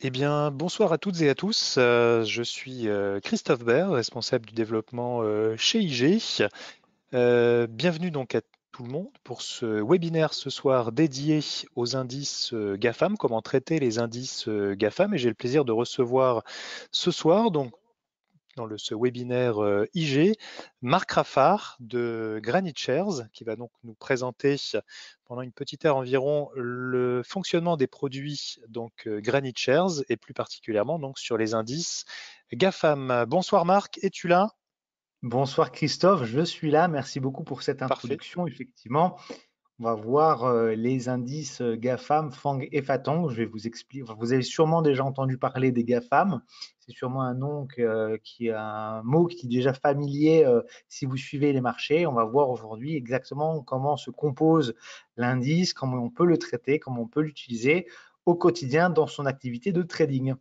Eh bien, bonsoir à toutes et à tous. Je suis Christophe Baird, responsable du développement chez IG. Bienvenue donc à tout le monde pour ce webinaire ce soir dédié aux indices GAFAM, comment traiter les indices GAFAM. Et j'ai le plaisir de recevoir ce soir, donc dans ce webinaire IG, Marc Raffard de Granite Shares, qui va donc nous présenter pendant une petite heure environ le fonctionnement des produits donc Granite Shares et plus particulièrement donc sur les indices GAFAM. Bonsoir Marc, es-tu là? Bonsoir Christophe, je suis là. Merci beaucoup pour cette Parfait. introduction. Effectivement, on va voir les indices GAFAM, FANG et FATANG. Je vais vous expliquer. Enfin, vous avez sûrement déjà entendu parler des GAFAM. C'est sûrement un nom qui est un mot qui est déjà familier si vous suivez les marchés. On va voir aujourd'hui exactement comment se compose l'indice, comment on peut le traiter, comment on peut l'utiliser au quotidien dans son activité de trading.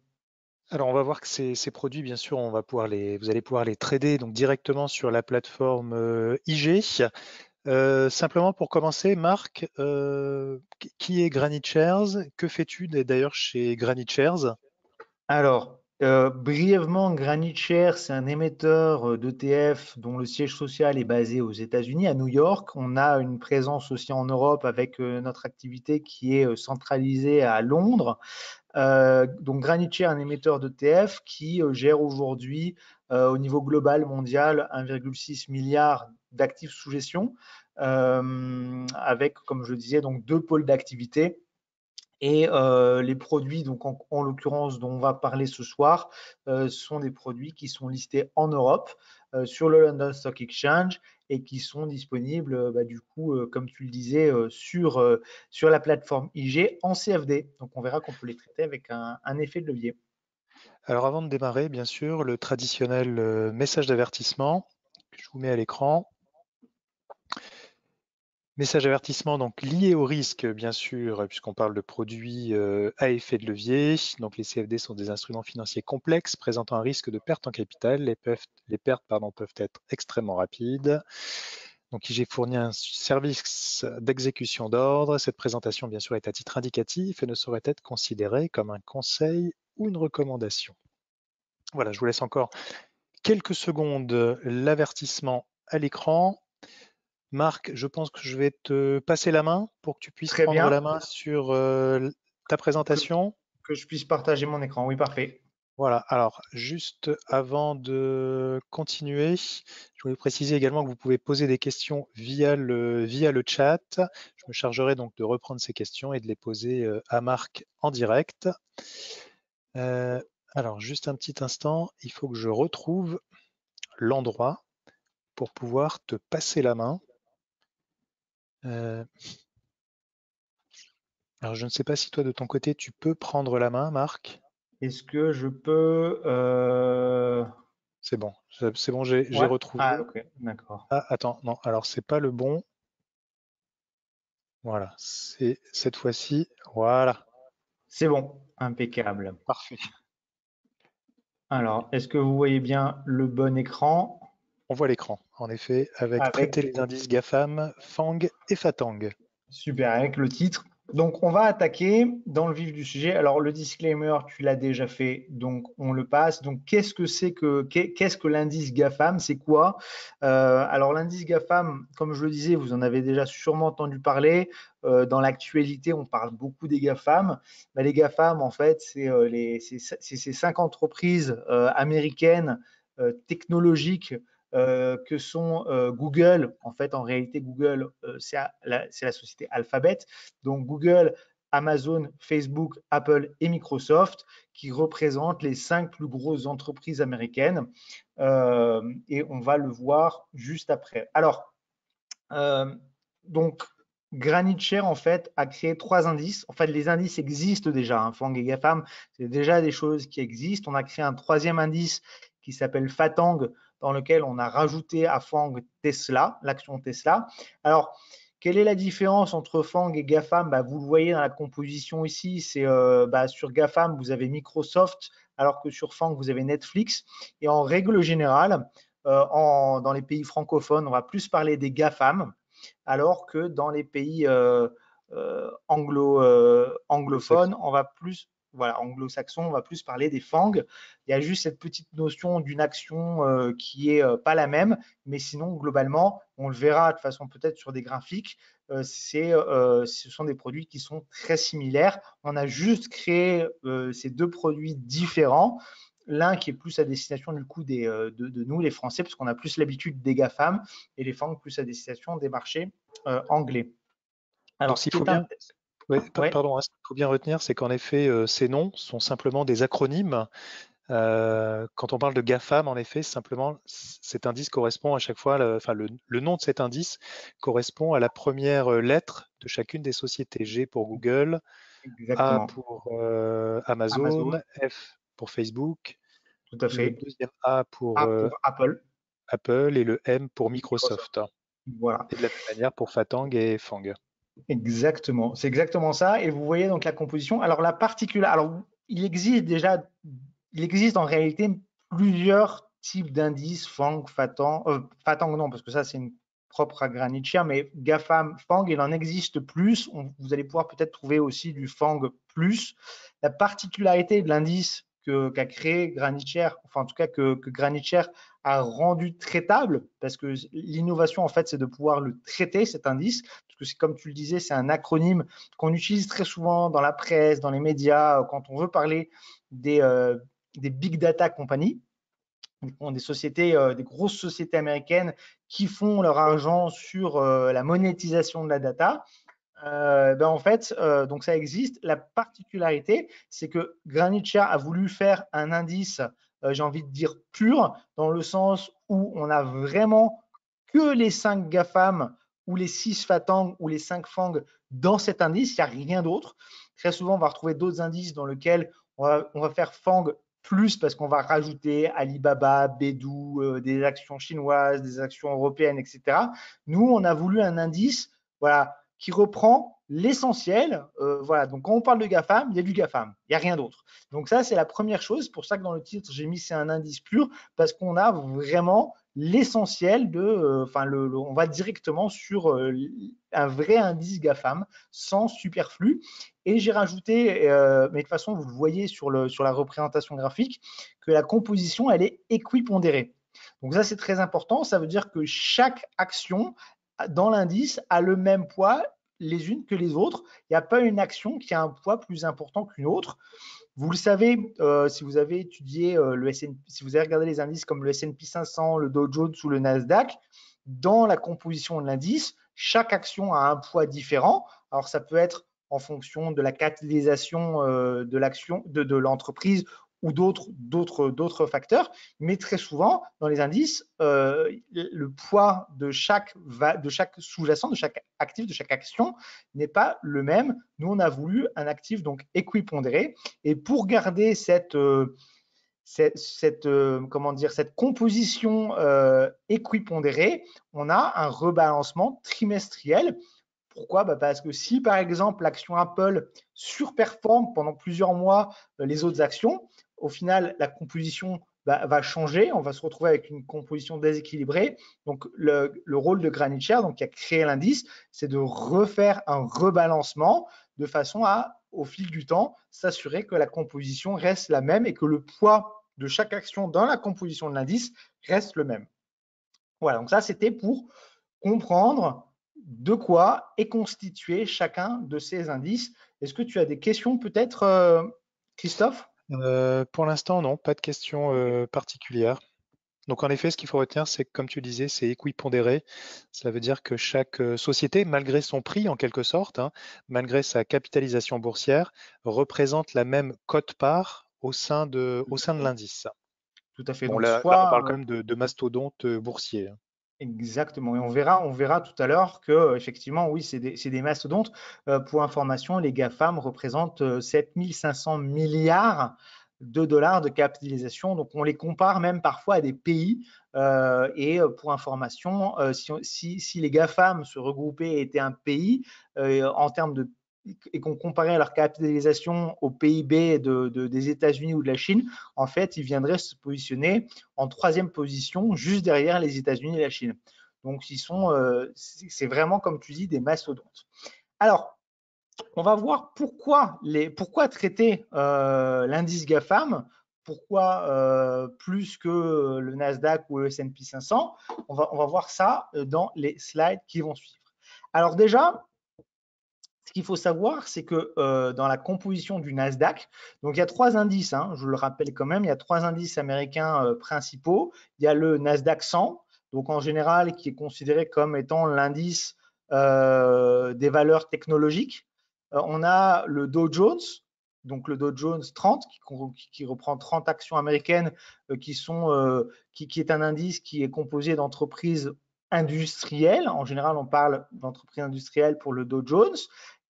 Alors on va voir que ces produits, bien sûr, vous allez pouvoir les trader donc directement sur la plateforme IG. Simplement pour commencer, Marc, qui est Granite Shares? Que fais-tu d'ailleurs chez Granite Shares? Alors, brièvement, Granite Share, c'est un émetteur d'ETF dont le siège social est basé aux États-Unis, à New York. On a une présence aussi en Europe avec notre activité qui est centralisée à Londres. Donc, Granite Share, un émetteur d'ETF qui gère aujourd'hui au niveau global mondial 1,6 milliard d'actifs sous gestion, avec, comme je le disais, donc deux pôles d'activité. Et les produits, donc en l'occurrence, dont on va parler ce soir, sont des produits qui sont listés en Europe sur le London Stock Exchange et qui sont disponibles, du coup, comme tu le disais, sur la plateforme IG en CFD. Donc, on verra qu'on peut les traiter avec un effet de levier. Alors avant de démarrer, bien sûr, le traditionnel message d'avertissement que je vous mets à l'écran. Message d'avertissement donc lié au risque, bien sûr, puisqu'on parle de produits à effet de levier. Donc les CFD sont des instruments financiers complexes présentant un risque de perte en capital. Les pertes peuvent être extrêmement rapides. Donc IG fournit un service d'exécution d'ordre. Cette présentation, bien sûr, est à titre indicatif et ne saurait être considérée comme un conseil ou une recommandation. Voilà, je vous laisse encore quelques secondes l'avertissement à l'écran. Marc, je pense que je vais te passer la main pour que tu puisses Très prendre bien la main sur ta que, présentation. que je puisse partager mon écran. Oui, parfait. Voilà, alors juste avant de continuer, je voulais préciser également que vous pouvez poser des questions via le chat. Je me chargerai donc de reprendre ces questions et de les poser à Marc en direct. Euh, alors, juste un petit instant, il faut que je retrouve l'endroit pour pouvoir te passer la main. Euh, alors, je ne sais pas si toi, de ton côté, tu peux prendre la main, Marc. Est-ce que je peux... C'est bon, j'ai Ouais. Ah, retrouvé. ok, d'accord. Ah, attends, non, alors c'est pas le bon. Voilà, c'est cette fois-ci. Voilà, C'est bon, impeccable. parfait. Alors, est-ce que vous voyez bien le bon écran On voit l'écran, en effet, avec traiter avec, les indices GAFAM, FANG et FATANG. super, avec le titre. Donc, on va attaquer dans le vif du sujet. Alors, le disclaimer, tu l'as déjà fait, donc on le passe. Donc, qu'est-ce que l'indice GAFAM? C'est quoi? Alors, l'indice GAFAM, comme je le disais, vous en avez déjà sûrement entendu parler. Dans l'actualité, on parle beaucoup des GAFAM. Mais les GAFAM, en fait, c'est ces 5 entreprises américaines technologiques que sont Google. En fait, en réalité, Google, c'est la société Alphabet. Donc, Google, Amazon, Facebook, Apple et Microsoft, qui représentent les 5 plus grosses entreprises américaines. Et on va le voir juste après. Alors, euh, donc, Granite Share, en fait, a créé 3 indices. En fait, les indices existent déjà. Hein. FANG et GAFAM, c'est déjà des choses qui existent. On a créé un 3e indice qui s'appelle FATANG, dans lequel on a rajouté à FANG Tesla, l'action Tesla. Alors, quelle est la différence entre FANG et GAFAM? Vous le voyez dans la composition ici. C'est sur GAFAM, vous avez Microsoft, alors que sur FANG, vous avez Netflix. Et en règle générale, dans les pays francophones, on va plus parler des GAFAM, alors que dans les pays anglophones, Anglo-saxon. on va plus voilà, anglo-saxon, on va plus parler des FANG. Il y a juste cette petite notion d'une action qui est pas la même, mais sinon, globalement, on le verra de façon peut-être sur des graphiques, ce sont des produits qui sont très similaires. On a juste créé ces deux produits différents. L'un qui est plus à destination du coup de nous, les Français, parce qu'on a plus l'habitude des GAFAM, et les FANG plus à destination des marchés anglais. Donc, Alors, ce s'il qui faut est bien, ouais, ouais, pardon, hein, ce qu'il faut bien retenir, c'est qu'en effet, ces noms sont simplement des acronymes. Quand on parle de GAFAM, en effet, simplement, cet indice correspond à chaque fois, enfin, le nom de cet indice correspond à la première lettre de chacune des sociétés. G pour Google, A exactement. pour Amazon, Amazon, F pour Facebook, tout à le fait. deuxième A A pour pour Apple, Apple et le M pour Microsoft. Microsoft. Voilà, Et de la même manière pour Fatang et Fang. exactement. C'est exactement ça. Et vous voyez donc la composition. Alors la particularité, alors il existe déjà, il existe en réalité plusieurs types d'indices, Fang, Fatang, Fatang non, parce que ça c'est une propre à Granite Share, mais GAFAM, Fang, il en existe plus. Vous allez pouvoir peut-être trouver aussi du Fang plus. La particularité de l'indice qu'a créé Granite Share, enfin en tout cas que Granite Share a rendu traitable, parce que l'innovation en fait c'est de pouvoir le traiter cet indice, parce que c'est comme tu le disais, c'est un acronyme qu'on utilise très souvent dans la presse, dans les médias, quand on veut parler des big data companies, des sociétés, des grosses sociétés américaines qui font leur argent sur la monétisation de la data. En fait, donc ça existe. La particularité, c'est que Granite Share a voulu faire un indice, j'ai envie de dire pur, dans le sens où on a vraiment que les 5 GAFAM ou les 6 Fatang ou les 5 Fang dans cet indice, il n'y a rien d'autre. Très souvent, on va retrouver d'autres indices dans lesquels on va faire Fang plus parce qu'on va rajouter Alibaba, Beidou, des actions chinoises, des actions européennes, etc. Nous, on a voulu un indice, voilà, qui reprend l'essentiel. Voilà, donc quand on parle de GAFAM, il y a du GAFAM, il n'y a rien d'autre. Donc ça, c'est la première chose. C'est pour ça que dans le titre, j'ai mis c'est un indice pur, parce qu'on a vraiment l'essentiel de, on va directement sur un vrai indice GAFAM, sans superflu. Et j'ai rajouté, mais de toute façon, vous le voyez sur la représentation graphique, que la composition, elle est équipondérée. Donc ça, c'est très important. Ça veut dire que chaque action dans l'indice a le même poids les unes que les autres. Il n'y a pas une action qui a un poids plus important qu'une autre. Vous le savez, si vous avez étudié si vous avez regardé les indices comme le S&P 500, le Dow Jones ou le Nasdaq, dans la composition de l'indice, chaque action a un poids différent. Alors ça peut être en fonction de la capitalisation de l'action de l'entreprise ou d'autres facteurs, mais très souvent dans les indices, le poids de chaque sous-jacent, de chaque actif, de chaque action n'est pas le même. Nous, on a voulu un actif donc équipondéré, et pour garder cette composition équipondérée, on a un rebalancement trimestriel. Pourquoi? Parce que si par exemple l'action Apple surperforme pendant plusieurs mois les autres actions, au final la composition va changer, on va se retrouver avec une composition déséquilibrée. Donc le rôle de Granite Share, donc qui a créé l'indice, c'est de refaire un rebalancement de façon à, au fil du temps, s'assurer que la composition reste la même et que le poids de chaque action dans la composition de l'indice reste le même. Voilà, donc ça c'était pour comprendre de quoi est constitué chacun de ces indices. Est-ce que tu as des questions peut-être, Christophe? Pour l'instant, non, pas de questions particulières. Donc en effet, ce qu'il faut retenir, c'est que comme tu disais, c'est équipondéré. Cela veut dire que chaque société, malgré son prix en quelque sorte, hein, malgré sa capitalisation boursière, représente la même cote-part Tout au à sein de fait. l'indice. Tout à fait. Bon, Donc, là, on soit parle quand même de mastodontes boursiers, hein. exactement. Et on verra tout à l'heure que, effectivement, oui, c'est des mastodontes. Pour information, les GAFAM représentent 7 500 milliards de dollars de capitalisation. Donc, on les compare même parfois à des pays. Et pour information, si les GAFAM se regroupaient et étaient un pays, en termes de et qu'on comparait leur capitalisation au PIB des États-Unis ou de la Chine, en fait, ils viendraient se positionner en troisième position, juste derrière les États-Unis et la Chine. Donc, c'est vraiment, comme tu dis, des mastodontes. Alors, on va voir pourquoi traiter l'indice GAFAM, pourquoi plus que le Nasdaq ou le S&P 500. On va voir ça dans les slides qui vont suivre. Alors déjà, ce qu'il faut savoir, c'est que dans la composition du Nasdaq, donc il y a trois indices, hein, je le rappelle quand même, il y a trois indices américains principaux. Il y a le Nasdaq 100, donc en général qui est considéré comme étant l'indice des valeurs technologiques. On a le Dow Jones, donc le Dow Jones 30, qui reprend 30 actions américaines qui est un indice qui est composé d'entreprises industrielles. En général, on parle d'entreprises industrielles pour le Dow Jones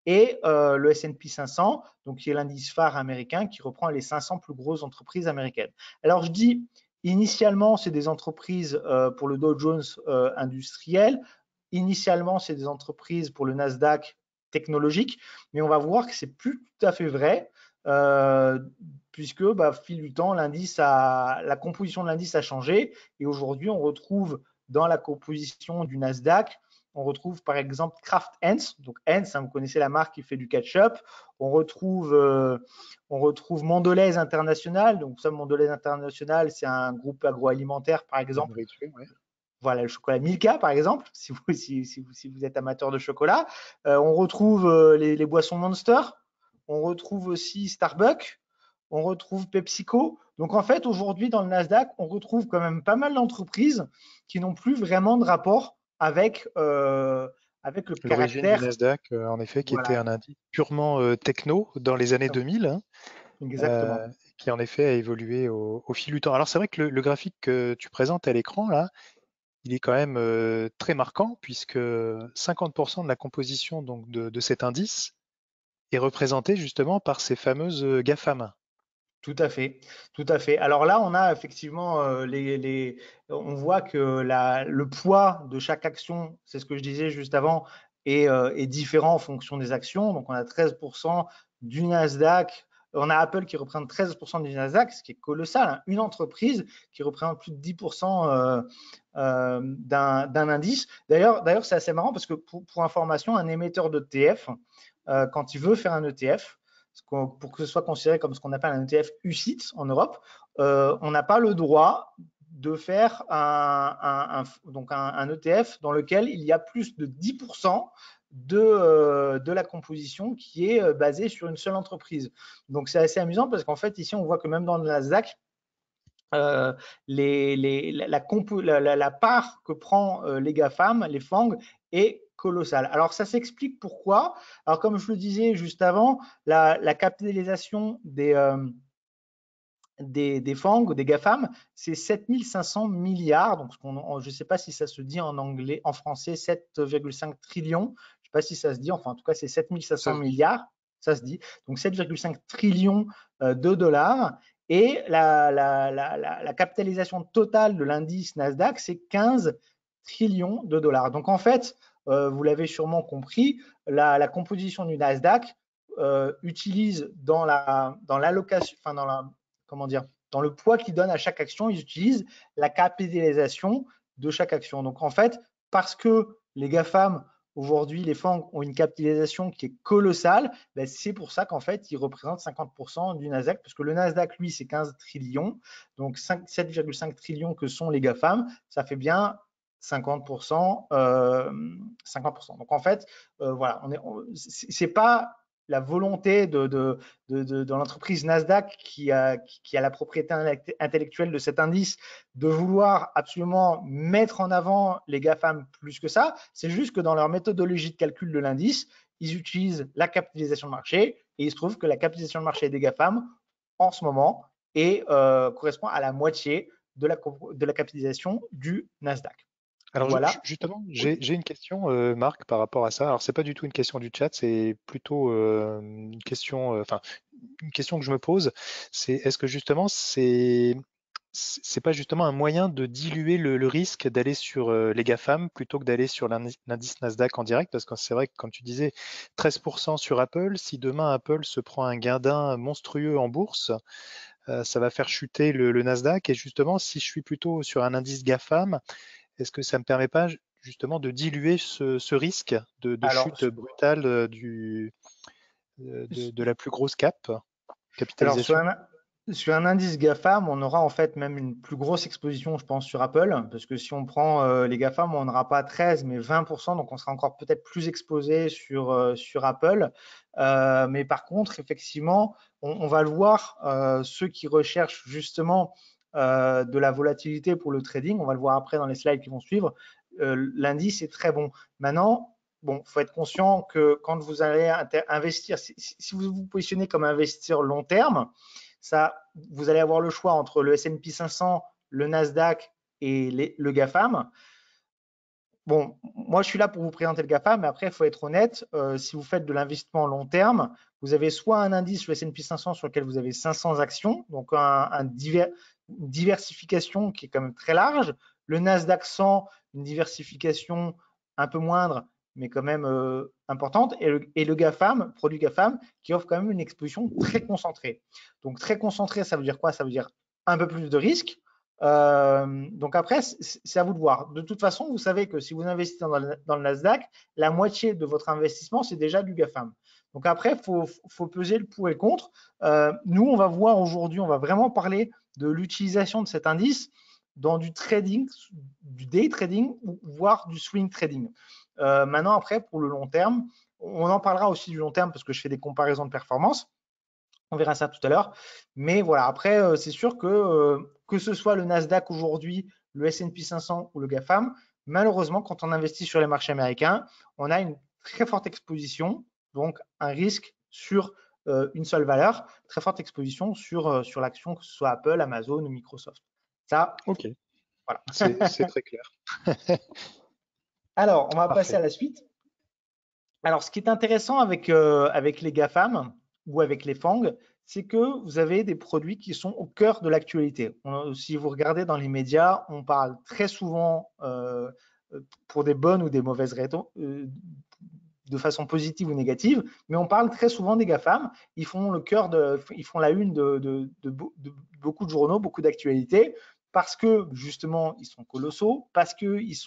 et le S&P 500, donc qui est l'indice phare américain qui reprend les 500 plus grosses entreprises américaines. Alors je dis initialement c'est des entreprises pour le Dow Jones industriel, initialement c'est des entreprises pour le Nasdaq technologique, mais on va voir que c'est plus tout à fait vrai. Puisque fil du temps, la composition de l'indice a changé et aujourd'hui on retrouve dans la composition du Nasdaq on retrouve par exemple Kraft Heinz. Donc Heinz, hein, vous connaissez la marque qui fait du ketchup. On retrouve Mondelez International. Donc ça, Mondelez International, c'est un groupe agroalimentaire par De exemple. nourriture, ouais. Voilà, le chocolat Milka, par exemple, si vous êtes amateur de chocolat. On retrouve les boissons Monster. On retrouve aussi Starbucks. On retrouve PepsiCo. Donc, en fait, aujourd'hui, dans le Nasdaq, on retrouve quand même pas mal d'entreprises qui n'ont plus vraiment de rapport avec le L'origine du caractère. Nasdaq, en effet, qui était Voilà, un indice purement techno dans les années 2000, hein, exactement. qui en effet a évolué au fil du temps. Alors c'est vrai que le graphique que tu présentes à l'écran, là, il est quand même très marquant puisque 50% de la composition donc, de cet indice est représentée justement par ces fameuses GAFAM. Tout à fait, tout à fait. Alors là, on a effectivement on voit que le poids de chaque action, c'est ce que je disais juste avant, est différent en fonction des actions. Donc on a 13% du Nasdaq. On a Apple qui représente 13% du Nasdaq, ce qui est colossal, hein. Une entreprise qui représente plus de 10% d'un indice. D'ailleurs, c'est assez marrant parce que pour information, un émetteur d'ETF, quand il veut faire un ETF, pour que ce soit considéré comme ce qu'on appelle un ETF UCITS en Europe, on n'a pas le droit de faire un ETF dans lequel il y a plus de 10% de la composition qui est basée sur une seule entreprise. Donc c'est assez amusant parce qu'en fait ici on voit que même dans le Nasdaq, la part que prend les GAFAM, les FANG, est colossale. Alors ça s'explique pourquoi. Alors comme je le disais juste avant, la capitalisation des FANG, des GAFAM, c'est 7500 milliards. Donc je ne sais pas si ça se dit en anglais, en français, 7,5 trillions. Je ne sais pas si ça se dit, enfin en tout cas c'est 7500 Ça se dit. milliards, ça se dit. Donc 7,5 trillions de dollars. Et la capitalisation totale de l'indice Nasdaq, c'est 15 trillions de dollars. Donc en fait, vous l'avez sûrement compris, la composition du Nasdaq utilise dans l'allocation, enfin comment dire, dans le poids qu'ils donnent à chaque action, ils utilisent la capitalisation de chaque action. Donc en fait, parce que les GAFAM, aujourd'hui, les FANG ont une capitalisation qui est colossale, ben c'est pour ça qu'en fait, ils représentent 50% du Nasdaq, parce que le Nasdaq, lui, c'est 15 trillions, donc 7,5 trillions que sont les GAFAM, ça fait bien 50%. 50%. Donc en fait, voilà, c'est pas la volonté de l'entreprise Nasdaq qui a la propriété intellectuelle de cet indice de vouloir absolument mettre en avant les GAFAM plus que ça. C'est juste que dans leur méthodologie de calcul de l'indice, ils utilisent la capitalisation de marché et il se trouve que la capitalisation de marché des GAFAM en ce moment correspond à la moitié de la capitalisation du Nasdaq. Alors Voilà. justement, Oui. j'ai une question, Marc, par rapport à ça. Alors c'est pas du tout une question du chat, c'est plutôt une question, enfin une question que je me pose, c'est est-ce que justement c'est pas justement un moyen de diluer le risque d'aller sur les GAFAM plutôt que d'aller sur l'indice Nasdaq en direct? Parce que c'est vrai que, comme tu disais, 13% sur Apple, si demain Apple se prend un gain monstrueux en bourse, ça va faire chuter le Nasdaq. Et justement, si je suis plutôt sur un indice GAFAM, est-ce que ça ne me permet pas justement de diluer ce risque de Alors, chute brutale de la plus grosse Alors, capitalisation? sur un indice GAFAM, on aura en fait même une plus grosse exposition, je pense, sur Apple, parce que si on prend les GAFAM, on n'aura pas 13, mais 20%, donc on sera encore peut-être plus exposé sur Apple. Mais par contre, effectivement, on va le voir, ceux qui recherchent justement de la volatilité pour le trading, on va le voir après dans les slides qui vont suivre, l'indice est très bon. Maintenant, bon, il faut être conscient que quand vous allez investir, si vous vous positionnez comme investisseur long terme, ça, vous allez avoir le choix entre le S&P 500, le Nasdaq et le GAFAM. Bon, moi, je suis là pour vous présenter le GAFAM, mais après, il faut être honnête, si vous faites de l'investissement long terme, vous avez soit un indice, le S&P 500, sur lequel vous avez 500 actions, donc une diversification qui est quand même très large. Le Nasdaq 100, une diversification un peu moindre, mais quand même importante. Et le GAFAM, produit GAFAM, qui offre quand même une exposition très concentrée. Donc, très concentrée, ça veut dire quoi? Ça veut dire un peu plus de risque. Donc après, c'est à vous de voir. De toute façon, vous savez que si vous investissez dans le Nasdaq, la moitié de votre investissement, c'est déjà du GAFAM. Donc après, faut peser le pour et le contre. Nous, on va voir aujourd'hui, on va vraiment parler de l'utilisation de cet indice dans du trading, du day trading, voire du swing trading. Maintenant, après, pour le long terme, on en parlera aussi du long terme parce que je fais des comparaisons de performance. On verra ça tout à l'heure. Mais voilà, après, c'est sûr que ce soit le Nasdaq aujourd'hui, le S&P 500 ou le GAFAM, malheureusement, quand on investit sur les marchés américains, on a une très forte exposition, donc un risque sur une seule valeur, très forte exposition sur l'action, que ce soit Apple, Amazon ou Microsoft. Ça, Ok, voilà. c'est très clair. Alors, on va passer Parfait. à la suite. Alors, ce qui est intéressant avec les GAFAM ou avec les FANG, c'est que vous avez des produits qui sont au cœur de l'actualité. Si vous regardez dans les médias, on parle très souvent, pour des bonnes ou des mauvaises raisons, de façon positive ou négative, mais on parle très souvent des GAFAM. Ils font ils font la une de beaucoup de journaux, beaucoup d'actualités, parce que justement ils sont colossaux, parce qu'ils ils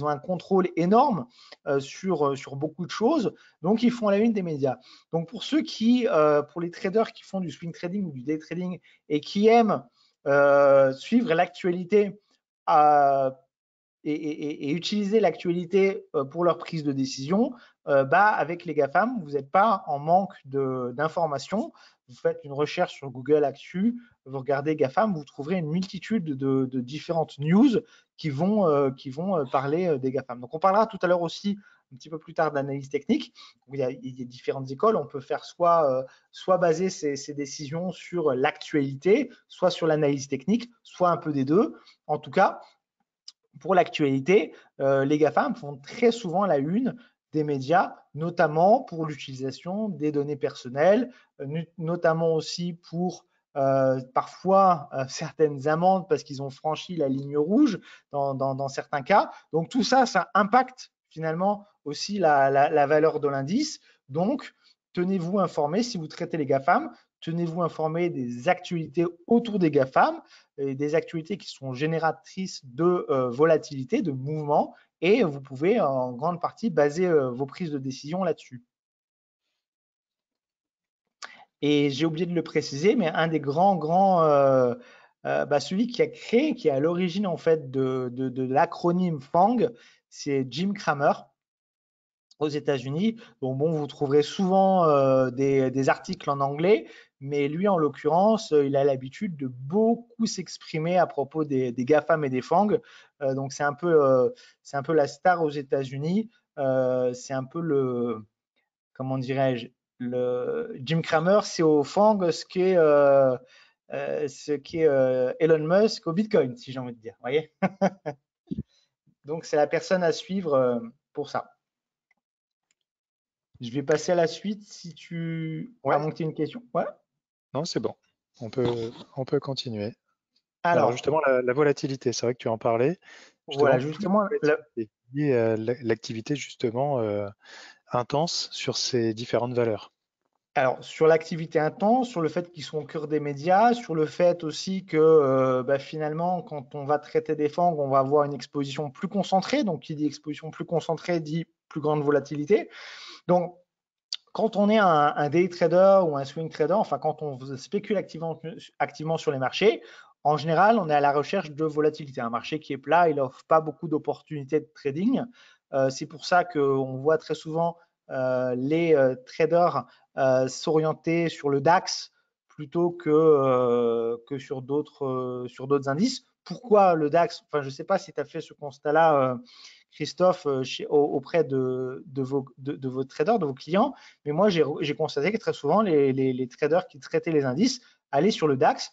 ont un contrôle énorme sur beaucoup de choses, donc ils font la une des médias. Donc pour ceux pour les traders qui font du swing trading ou du day trading et qui aiment suivre l'actualité et utiliser l'actualité pour leur prise de décision, avec les GAFAM, vous n'êtes pas en manque d'informations. Vous faites une recherche sur Google Actu, vous regardez GAFAM, vous trouverez une multitude de différentes news qui vont parler des GAFAM. Donc on parlera tout à l'heure aussi un petit peu plus tard d'analyse technique. Il y a différentes écoles. On peut faire soit baser ses décisions sur l'actualité, soit sur l'analyse technique, soit un peu des deux. En tout cas, pour l'actualité, les GAFAM font très souvent la une des médias, notamment pour l'utilisation des données personnelles, notamment aussi pour parfois certaines amendes parce qu'ils ont franchi la ligne rouge dans certains cas. Donc tout ça, ça impacte finalement aussi la valeur de l'indice. Donc, tenez-vous informés si vous traitez les GAFAM, tenez-vous informés des actualités autour des GAFAM, et des actualités qui sont génératrices de volatilité, de mouvement, et vous pouvez en grande partie baser vos prises de décision là-dessus. Et j'ai oublié de le préciser, mais un des celui qui a créé, qui est à l'origine en fait de l'acronyme FANG, c'est Jim Cramer aux États-Unis. Donc bon, vous trouverez souvent des articles en anglais, mais lui, en l'occurrence, il a l'habitude de beaucoup s'exprimer à propos des GAFAM et des FANG. Donc c'est un peu la star aux États-Unis. C'est un peu comment dirais-je, le Jim Cramer, c'est au FANG ce qu'est Elon Musk au Bitcoin, si j'ai envie de dire. Voyez. Donc c'est la personne à suivre pour ça. Je vais passer à la suite si tu as Ouais, monté une question. Ouais. non, c'est bon. On peut continuer. Alors Alors, justement, la volatilité, c'est vrai que tu en parlais. Je te voilà, demande pourquoi justement, la volatilité liée à l'activité justement intense sur ces différentes valeurs. alors sur l'activité intense, sur le fait qu'ils sont au cœur des médias, sur le fait aussi que finalement, quand on va traiter des FANG, on va avoir une exposition plus concentrée. Donc, qui dit exposition plus concentrée dit plus grande volatilité. Donc, quand on est un day trader ou un swing trader, enfin quand on spécule activement sur les marchés, en général, on est à la recherche de volatilité. Un marché qui est plat, il n'offre pas beaucoup d'opportunités de trading. C'est pour ça qu'on voit très souvent les traders s'orienter sur le DAX plutôt que sur d'autres indices. Pourquoi le DAX? Enfin, je ne sais pas si tu as fait ce constat-là, Christophe, auprès de vos traders, de vos clients, mais moi, j'ai constaté que très souvent, les traders qui traitaient les indices allaient sur le DAX.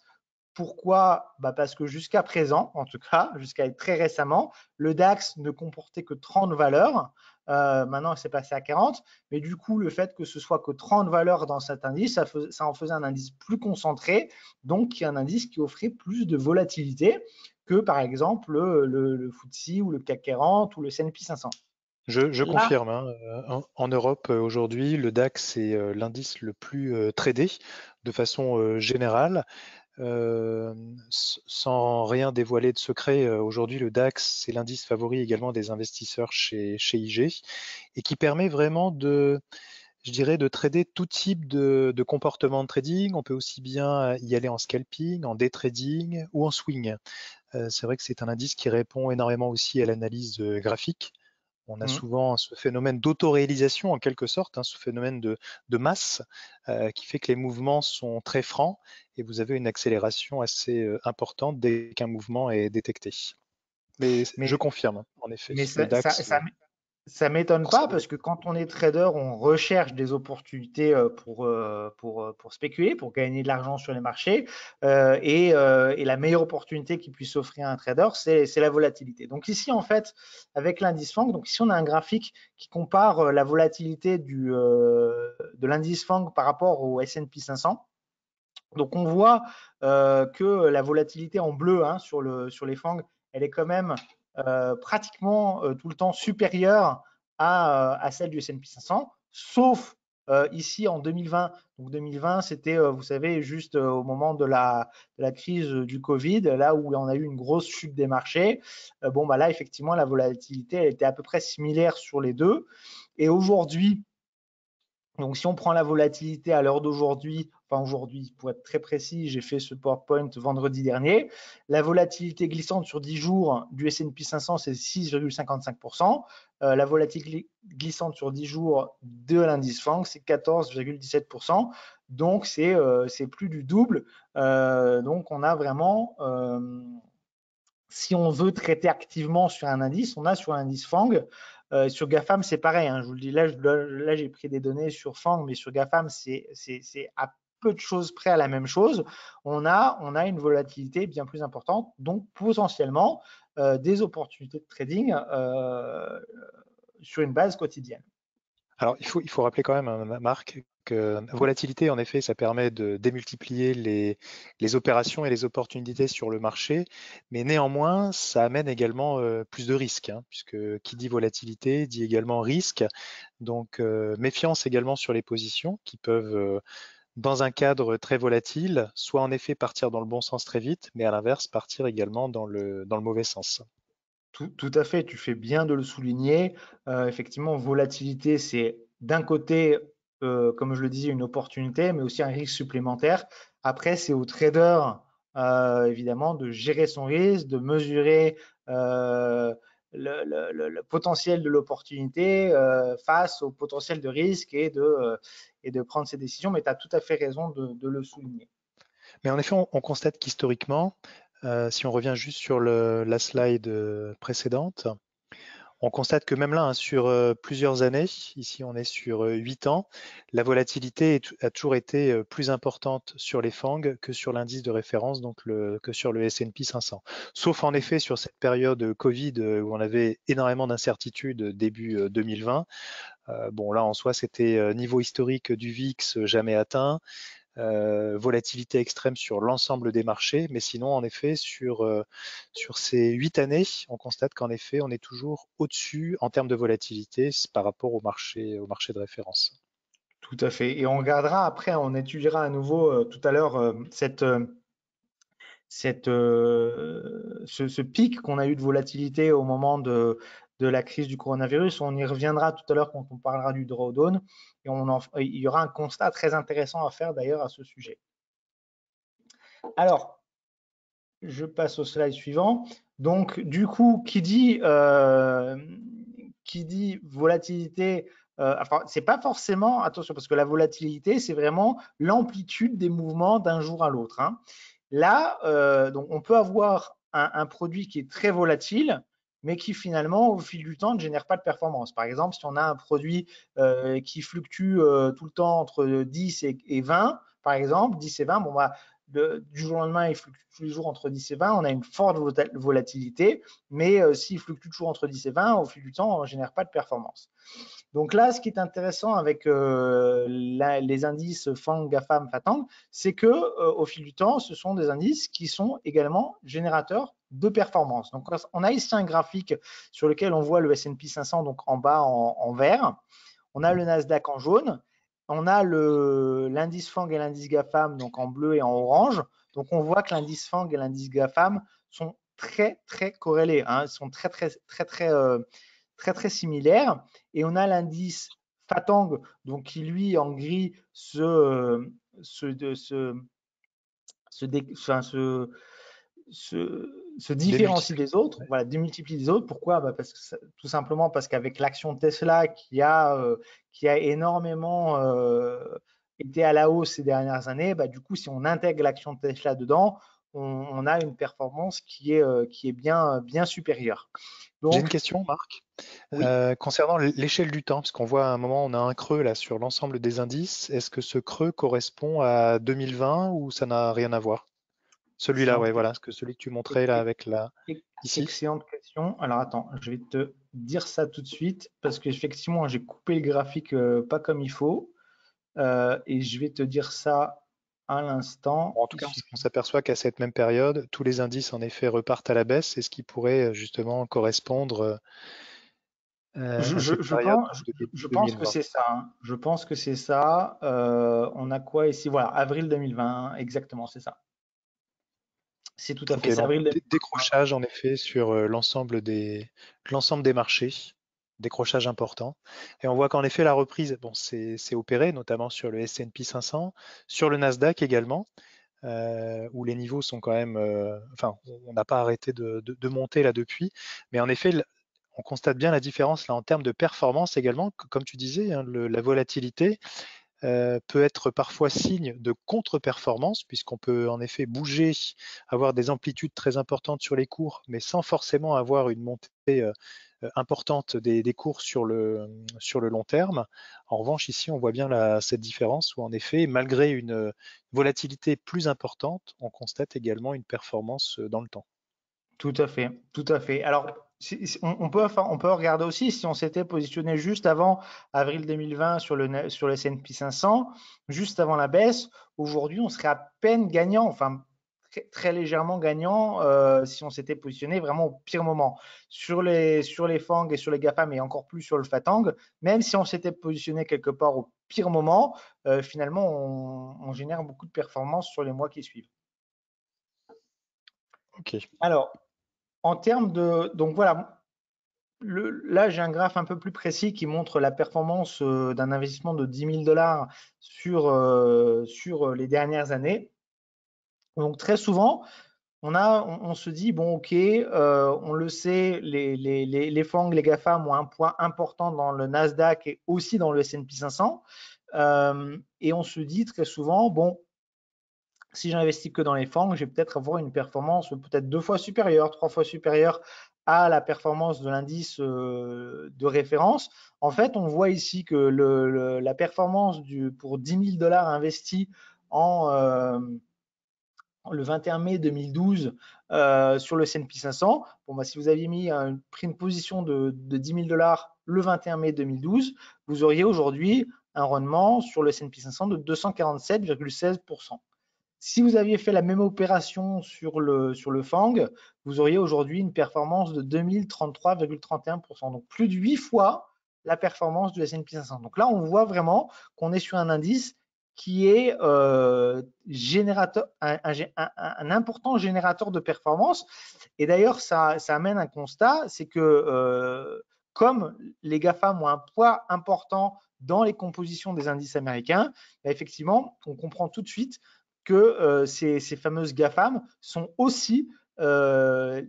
Pourquoi? Bah parce que jusqu'à présent, en tout cas, jusqu'à très récemment, le DAX ne comportait que 30 valeurs. Maintenant, c'est passé à 40. Mais du coup, le fait que ce soit que 30 valeurs dans cet indice, ça en faisait un indice plus concentré, donc un indice qui offrait plus de volatilité que, par exemple, le FTSE ou le CAC 40 ou le S&P 500. Je Là, confirme, hein, en Europe aujourd'hui, le DAX est l'indice le plus tradé de façon générale. Sans rien dévoiler de secret, aujourd'hui le DAX, c'est l'indice favori également des investisseurs chez IG et qui permet vraiment je dirais, de trader tout type de comportement de trading. On peut aussi bien y aller en scalping, en day trading ou en swing. C'est vrai que c'est un indice qui répond énormément aussi à l'analyse graphique. On a souvent ce phénomène d'autoréalisation en quelque sorte, hein, ce phénomène de masse qui fait que les mouvements sont très francs et vous avez une accélération assez importante dès qu'un mouvement est détecté. Mais je mais, confirme, en effet, mais le DAX ça m'étonne pas conservé. parce que quand on est trader, on recherche des opportunités pour spéculer, pour gagner de l'argent sur les marchés. Et la meilleure opportunité qui puisse offrir un trader, c'est la volatilité. Donc ici, en fait, avec l'indice FANG, donc ici on a un graphique qui compare la volatilité de l'indice FANG par rapport au S&P 500. Donc on voit que la volatilité en bleu, hein, sur les FANG, elle est quand même pratiquement tout le temps supérieure à celle du S&P 500, sauf ici en 2020. Donc 2020, c'était, vous savez, juste au moment de la crise du Covid, là où on a eu une grosse chute des marchés. Bon, bah là, effectivement, la volatilité elle était à peu près similaire sur les deux. Et aujourd'hui, donc, si on prend la volatilité à l'heure d'aujourd'hui, enfin aujourd'hui, pour être très précis, j'ai fait ce PowerPoint vendredi dernier. La volatilité glissante sur 10 jours du S&P 500, c'est 6,55%. La volatilité glissante sur 10 jours de l'indice FANG, c'est 14,17%. Donc, c'est plus du double. Donc, on a vraiment, si on veut traiter activement sur un indice, on a sur l'indice FANG. Sur GAFAM, c'est pareil, hein, je vous le dis, là j'ai pris des données sur FANG, mais sur GAFAM, c'est à peu de choses près à la même chose. On a une volatilité bien plus importante, donc potentiellement des opportunités de trading sur une base quotidienne. Alors, il faut rappeler quand même, hein, Marc, que volatilité, en effet, ça permet de démultiplier les opérations et les opportunités sur le marché, mais néanmoins, ça amène également plus de risques, hein, puisque qui dit volatilité dit également risque. Donc, méfiance également sur les positions qui peuvent, dans un cadre très volatile, soit en effet partir dans le bon sens très vite, mais à l'inverse, partir également dans le mauvais sens. Tout à fait, tu fais bien de le souligner. Effectivement, volatilité, c'est d'un côté, comme je le disais, une opportunité, mais aussi un risque supplémentaire. Après, c'est au trader, évidemment, de gérer son risque, de mesurer le potentiel de l'opportunité face au potentiel de risque et de prendre ses décisions. Mais tu as tout à fait raison de le souligner. Mais en effet, on constate qu'historiquement, si on revient juste sur la slide précédente, on constate que même là, hein, sur plusieurs années, ici on est sur 8 ans, la volatilité a toujours été plus importante sur les FANG que sur l'indice de référence, donc que sur le S&P 500. Sauf en effet sur cette période Covid où on avait énormément d'incertitudes début 2020. Bon là en soi c'était niveau historique du VIX jamais atteint. Volatilité extrême sur l'ensemble des marchés, mais sinon, en effet, sur ces 8 années, on constate qu'en effet, on est toujours au-dessus en termes de volatilité par rapport au marché de référence. Tout à fait. Et on regardera après, on étudiera à nouveau tout à l'heure ce pic qu'on a eu de volatilité au moment de la crise du coronavirus. On y reviendra tout à l'heure quand on parlera du drawdown. Et il y aura un constat très intéressant à faire d'ailleurs à ce sujet. Alors, je passe au slide suivant. Donc, du coup, qui dit volatilité, enfin, c'est pas forcément, attention, parce que la volatilité, c'est vraiment l'amplitude des mouvements d'un jour à l'autre. Hein. Là, donc on peut avoir un produit qui est très volatile, mais qui finalement, au fil du temps, ne génère pas de performance. Par exemple, si on a un produit qui fluctue tout le temps entre 10 et 20, par exemple, 10 et 20, bon, bah, du jour au lendemain, il fluctue tous les jours entre 10 et 20, on a une forte volatilité, mais s'il fluctue toujours entre 10 et 20, au fil du temps, on ne génère pas de performance. Donc là, ce qui est intéressant avec les indices FANG, GAFAM, FATANG, c'est que au fil du temps, ce sont des indices qui sont également générateurs de performance. Donc on a ici un graphique sur lequel on voit le S&P 500 donc en bas en vert, on a le Nasdaq en jaune, on a l'indice FANG et l'indice GAFAM donc en bleu et en orange. Donc on voit que l'indice FANG et l'indice GAFAM sont très très corrélés, hein, sont très similaires. Et on a l'indice FATANG, donc qui lui en gris se différencie des autres, voilà, démultiplie des autres. Pourquoi? Bah parce que tout simplement parce qu'avec l'action Tesla qui a énormément été à la hausse ces dernières années, bah, du coup, si on intègre l'action Tesla dedans, on a une performance qui est bien supérieure. J'ai une Donc, question, Marc, oui. concernant l'échelle du temps, parce qu'on voit à un moment, on a un creux là sur l'ensemble des indices. Est-ce que ce creux correspond à 2020 ou ça n'a rien à voir? Celui-là, Excellente, ouais, voilà, celui que tu montrais là avec la ici. excellente question. Alors attends, je vais te dire ça tout de suite parce qu'effectivement, j'ai coupé le graphique pas comme il faut et je vais te dire ça à l'instant. En tout cas, on s'aperçoit qu'à cette même période, tous les indices en effet repartent à la baisse, c'est ce qui pourrait justement correspondre Je, à je- cette je période pense, de début je pense que 2020. c'est ça. Hein. Je pense que c'est ça. On a quoi ici? Voilà, avril 2020, exactement, c'est ça. C'est tout à Ok, fait, c'est donc avril 2020. décrochage en effet sur l'ensemble des marchés, décrochage important. Et on voit qu'en effet la reprise, bon, c'est opéré notamment sur le S&P 500, sur le Nasdaq également, où les niveaux sont quand même, enfin, on n'a pas arrêté de monter là depuis, mais en effet, on constate bien la différence là en termes de performance également, comme tu disais, hein, la volatilité peut être parfois signe de contre-performance, puisqu'on peut en effet bouger, avoir des amplitudes très importantes sur les cours, mais sans forcément avoir une montée importante des cours sur le long terme. En revanche, ici, on voit bien cette différence où, en effet, malgré une volatilité plus importante, on constate également une performance dans le temps. Tout à fait, tout à fait. Alors, on peut regarder aussi si on s'était positionné juste avant avril 2020 sur le S&P 500, juste avant la baisse. Aujourd'hui, on serait à peine gagnant, enfin très légèrement gagnant si on s'était positionné vraiment au pire moment. Sur les FANG et sur les GAFAM et encore plus sur le FATANG, même si on s'était positionné quelque part au pire moment, finalement, on génère beaucoup de performances sur les mois qui suivent. Ok. Alors, en termes de. Donc voilà, là j'ai un graphe un peu plus précis qui montre la performance d'un investissement de 10 000 $ sur les dernières années. Donc très souvent, on se dit, bon ok, on le sait, les FANG, les GAFAM ont un poids important dans le Nasdaq et aussi dans le S&P 500. Et on se dit très souvent, bon, si j'investis que dans les FANG, je vais peut-être avoir une performance peut-être 2 fois supérieure, 3 fois supérieure à la performance de l'indice de référence. En fait, on voit ici que la performance pour 10 000 $ investis le 21 mai 2012 sur le S&P 500. Bon, bah, si vous aviez pris une position de 10 000 $ le 21 mai 2012, vous auriez aujourd'hui un rendement sur le S&P 500 de 247,16%. Si vous aviez fait la même opération sur le FANG, vous auriez aujourd'hui une performance de 2033,31%, donc plus de 8 fois la performance du S&P 500. Donc là, on voit vraiment qu'on est sur un indice qui est un important générateur de performance. Et d'ailleurs, ça amène un constat, c'est que comme les GAFAM ont un poids important dans les compositions des indices américains, effectivement, on comprend tout de suite que ces fameuses GAFAM sont aussi la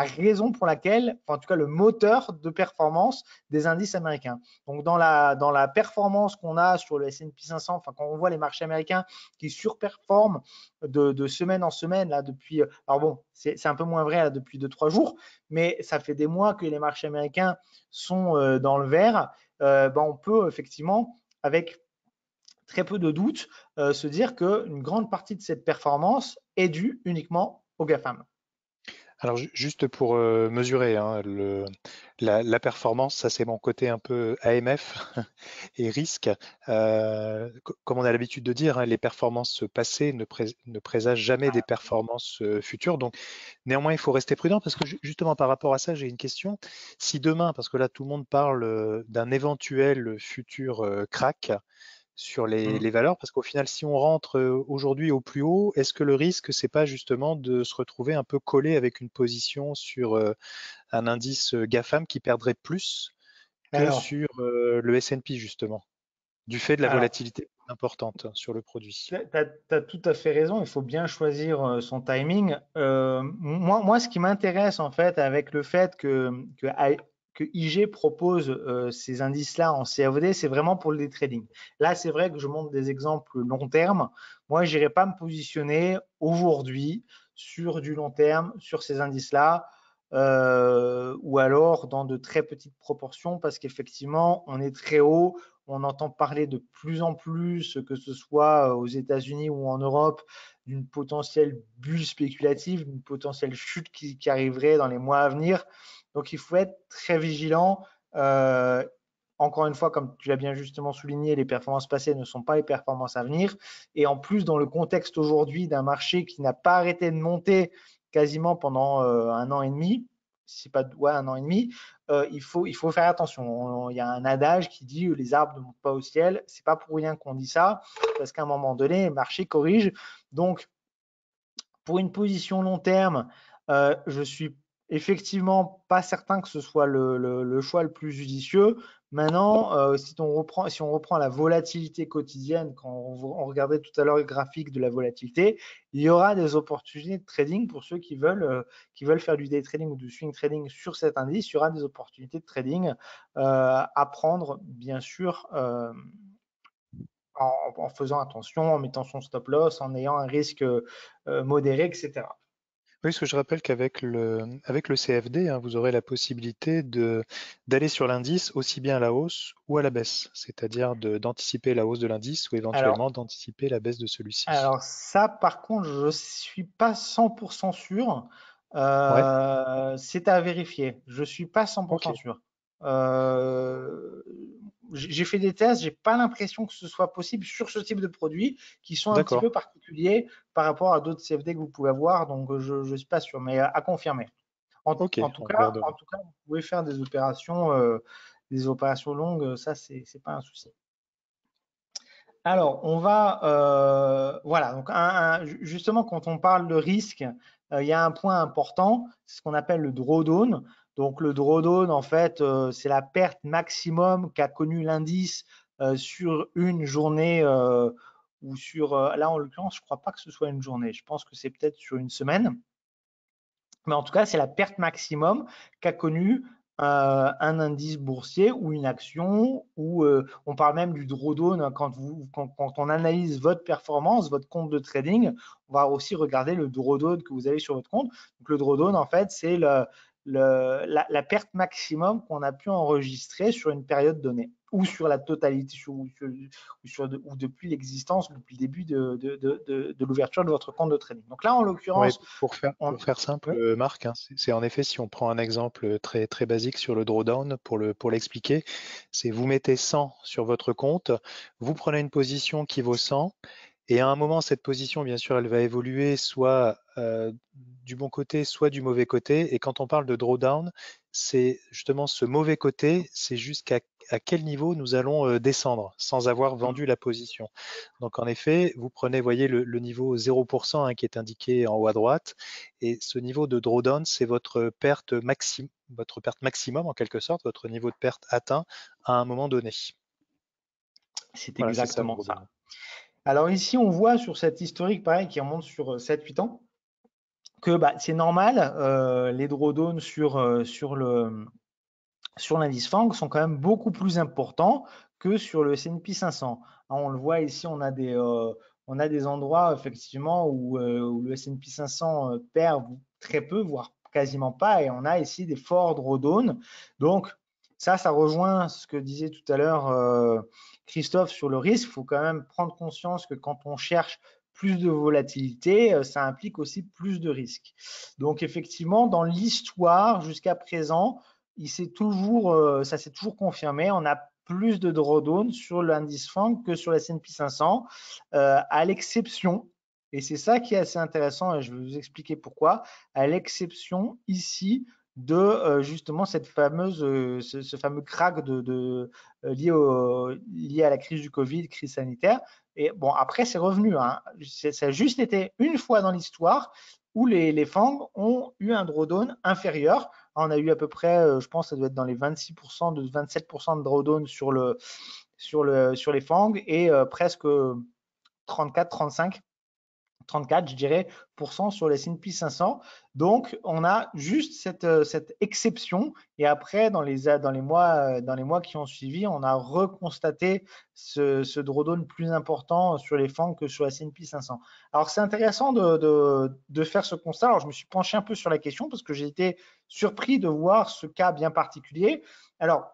raison pour laquelle, enfin, en tout cas le moteur de performance des indices américains. Donc dans la performance qu'on a sur le S&P 500, enfin quand on voit les marchés américains qui surperforment de semaine en semaine là depuis, alors bon c'est un peu moins vrai là, depuis 2-3 jours, mais ça fait des mois que les marchés américains sont dans le vert. On peut effectivement avec très peu de doute se dire qu'une grande partie de cette performance est due uniquement aux GAFAM. Alors juste pour mesurer hein, la performance, ça c'est mon côté un peu AMF et risque. Comme on a l'habitude de dire, hein, les performances passées ne présagent jamais des performances futures. Donc néanmoins, il faut rester prudent parce que justement par rapport à ça, j'ai une question. Si demain, parce que là tout le monde parle d'un éventuel futur crack, sur les valeurs, parce qu'au final, si on rentre aujourd'hui au plus haut, est-ce que le risque, c'est pas justement de se retrouver un peu collé avec une position sur un indice GAFAM qui perdrait plus que Alors, sur le S&P justement, du fait de la alors volatilité importante sur le produit? tu as tout à fait raison, il faut bien choisir son timing. Moi, ce qui m'intéresse en fait avec le fait que IG propose ces indices-là en CFD, c'est vraiment pour le day trading. Là, c'est vrai que je montre des exemples long terme. Moi, je n'irai pas me positionner aujourd'hui sur du long terme, sur ces indices-là, ou alors dans de très petites proportions, parce qu'effectivement, on est très haut. On entend parler de plus en plus, que ce soit aux États-Unis ou en Europe, d'une potentielle bulle spéculative, d'une potentielle chute qui arriverait dans les mois à venir. Donc il faut être très vigilant. Encore une fois, comme tu l'as bien justement souligné, les performances passées ne sont pas les performances à venir. Et en plus, dans le contexte aujourd'hui d'un marché qui n'a pas arrêté de monter quasiment pendant un an et demi, si pas ouais, un an et demi, il faut faire attention. Il y a un adage qui dit les arbres ne montent pas au ciel. C'est pas pour rien qu'on dit ça, parce qu'à un moment donné, le marché corrige. Donc, pour une position long terme, je suis effectivement pas certain que ce soit le choix le plus judicieux. Maintenant, si on reprend la volatilité quotidienne, quand on regardait tout à l'heure le graphique de la volatilité, il y aura des opportunités de trading pour ceux qui veulent faire du day trading ou du swing trading sur cet indice. Il y aura des opportunités de trading à prendre, bien sûr, en faisant attention, en mettant son stop loss, en ayant un risque modéré, etc. Oui, parce que je rappelle avec le CFD, hein, vous aurez la possibilité d'aller sur l'indice aussi bien à la hausse ou à la baisse, c'est-à-dire d'anticiper la hausse de l'indice ou Alors, éventuellement d'anticiper la baisse de celui-ci. alors ça, par contre, je suis pas 100% sûr. Ouais, C'est à vérifier. Je suis pas 100% ok, sûr. Euh, j'ai fait des tests, j'ai pas l'impression que ce soit possible sur ce type de produits qui sont un petit d'accord, peu particuliers par rapport à d'autres CFD que vous pouvez avoir. Donc, je ne suis pas sûr, mais à confirmer. ok, En tout on cas, regardera. vous pouvez faire des opérations longues. Ça, c'est pas un souci. Alors, on va, voilà, donc justement, quand on parle de risque, il y a un point important, c'est ce qu'on appelle le drawdown. Donc, le drawdown, en fait, c'est la perte maximum qu'a connu l'indice sur une journée ou sur, là, en l'occurrence, je ne crois pas que ce soit une journée, je pense que c'est peut-être sur une semaine. Mais en tout cas, c'est la perte maximum qu'a connue un indice boursier ou une action, ou on parle même du drawdown hein, quand on analyse votre performance, votre compte de trading, on va aussi regarder le drawdown que vous avez sur votre compte. Donc le drawdown, en fait, c'est la perte maximum qu'on a pu enregistrer sur une période donnée ou sur la totalité, ou depuis l'existence, depuis le début de l'ouverture de votre compte de trading. Donc là, en Ouais, l'occurrence, pour faire simple, oui, Marc, hein, c'est en effet, si on prend un exemple très, très basique sur le drawdown, pour l'expliquer, c'est vous mettez 100 sur votre compte, vous prenez une position qui vaut 100, et à un moment, cette position, bien sûr, elle va évoluer soit du bon côté, soit du mauvais côté. Et quand on parle de drawdown, c'est justement ce mauvais côté, c'est jusqu'à à quel niveau nous allons descendre sans avoir Mm. vendu la position. Donc en effet, vous prenez, voyez le niveau 0% qui est indiqué en haut à droite, et ce niveau de drawdown, c'est votre perte maximum en quelque sorte, votre niveau de perte atteint à un moment donné. C'est Voilà, c'est ça le exactement drawdown. ça. Alors ici, on voit sur cette historique, pareil, qui remonte sur 7-8 ans, que bah, c'est normal, les drawdowns sur l'indice FANG sont quand même beaucoup plus importants que sur le S&P 500. Hein, on le voit ici, on a des endroits effectivement où le S&P 500 perd très peu, voire quasiment pas, et on a ici des forts drawdowns. Donc ça rejoint ce que disait tout à l'heure Christophe sur le risque. Il faut quand même prendre conscience que quand on cherche plus de volatilité, ça implique aussi plus de risques. Donc effectivement, dans l'histoire jusqu'à présent, ça s'est toujours confirmé. On a plus de drawdown sur l'indice FANG que sur la S&P 500, à l'exception, et c'est ça qui est assez intéressant, et je vais vous expliquer pourquoi, à l'exception ici de justement ce fameux crack lié à la crise du Covid, crise sanitaire. Et bon, après, c'est revenu. Hein. Ça a juste été une fois dans l'histoire où les FANG ont eu un drawdown inférieur. On a eu à peu près, je pense, ça doit être dans les 26%, 27% de drawdown sur les FANG et presque 34, 35, 34, je dirais, sur les S&P 500. Donc, on a juste cette exception. Et après, dans les mois qui ont suivi, on a reconstaté ce drawdown plus important sur les FANG que sur la S&P 500. Alors, c'est intéressant de faire ce constat. Alors, je me suis penché un peu sur la question parce que j'ai été surpris de voir ce cas bien particulier. Alors,